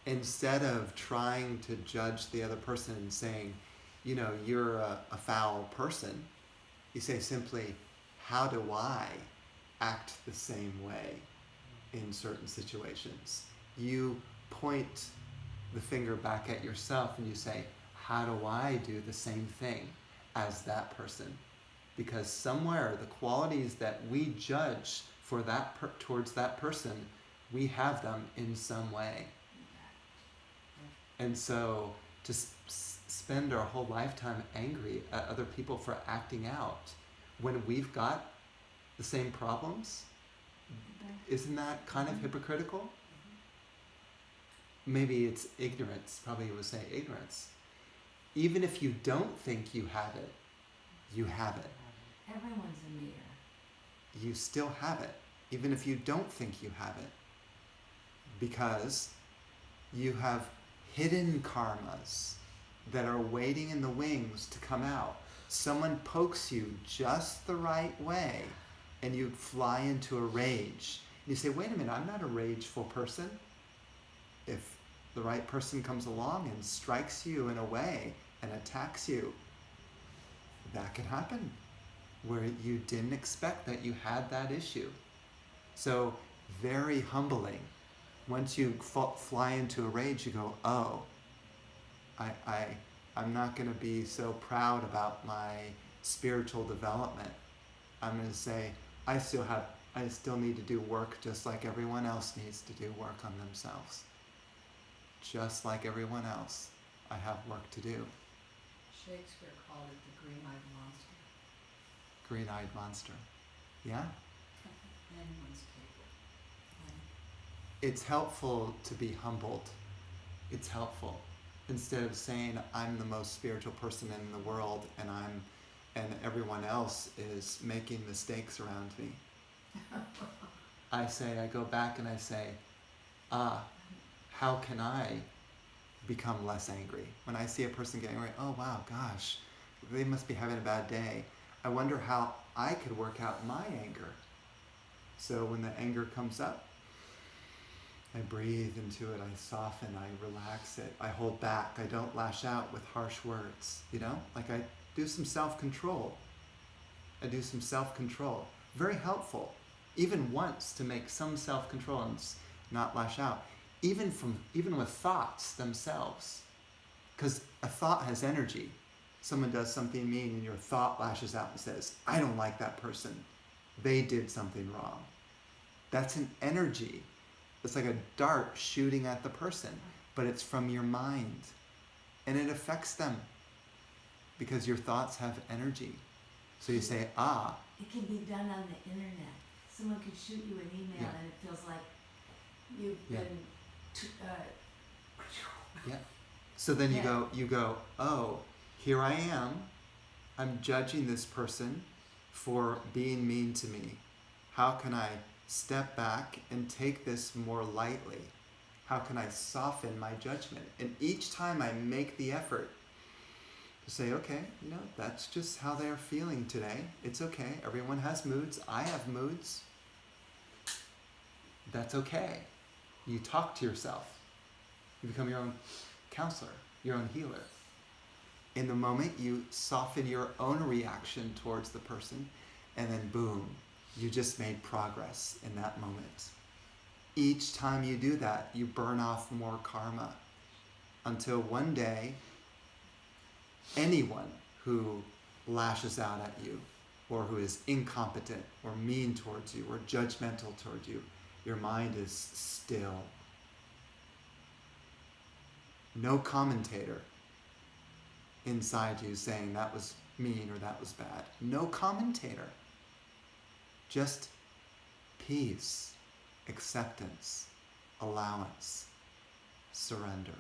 instead of trying to judge the other person and saying, you're a foul person, you say simply, how do I act the same way in certain situations? You point the finger back at yourself and you say, how do I do the same thing as that person? Because somewhere the qualities that we judge for towards that person, we have them in some way. And so to spend our whole lifetime angry at other people for acting out when we've got the same problems, isn't that kind of hypocritical? Maybe it's ignorance. Probably you would say ignorance. Even if you don't think you have it, you have it. Everyone's a mirror. You still have it, even if you don't think you have it. Because you have hidden karmas that are waiting in the wings to come out. Someone pokes you just the right way and you fly into a rage. You say, wait a minute, I'm not a rageful person. If the right person comes along and strikes you in a way and attacks you, that can happen where you didn't expect that you had that issue. So very humbling. Once you fly into a rage, you go, oh, I'm not going to be so proud about my spiritual development. I'm going to say, I still need to do work just like everyone else needs to do work on themselves. Just like everyone else, I have work to do. Shakespeare called it the green-eyed monster. Green-eyed monster. Yeah? Anyone's capable. It's helpful to be humbled. It's helpful. Instead of saying I'm the most spiritual person in the world and everyone else is making mistakes around me. I go back and I say, how can I become less angry? When I see a person getting angry, oh wow, gosh, they must be having a bad day. I wonder how I could work out my anger. So when the anger comes up, I breathe into it, I soften, I relax it, I hold back, I don't lash out with harsh words, Like I do some self-control. Very helpful. Even once to make some self-control and not lash out. Even with thoughts themselves. Because a thought has energy. Someone does something mean and your thought lashes out and says, I don't like that person. They did something wrong. That's an energy. It's like a dart shooting at the person, but it's from your mind. And it affects them because your thoughts have energy. So you say, It can be done on the internet. Someone could shoot you an email and it feels like you've been... Yeah. So then you go, oh, here I am. I'm judging this person for being mean to me. How can I step back and take this more lightly? How can I soften my judgment? And each time I make the effort to say, okay, that's just how they're feeling today. It's okay. Everyone has moods. I have moods. That's okay. You talk to yourself. You become your own counselor, your own healer. In the moment, you soften your own reaction towards the person, and then boom, you just made progress in that moment. Each time you do that, you burn off more karma until one day, anyone who lashes out at you or who is incompetent or mean towards you or judgmental towards you, your mind is still. No commentator inside you saying that was mean or that was bad. No commentator. Just peace, acceptance, allowance, surrender.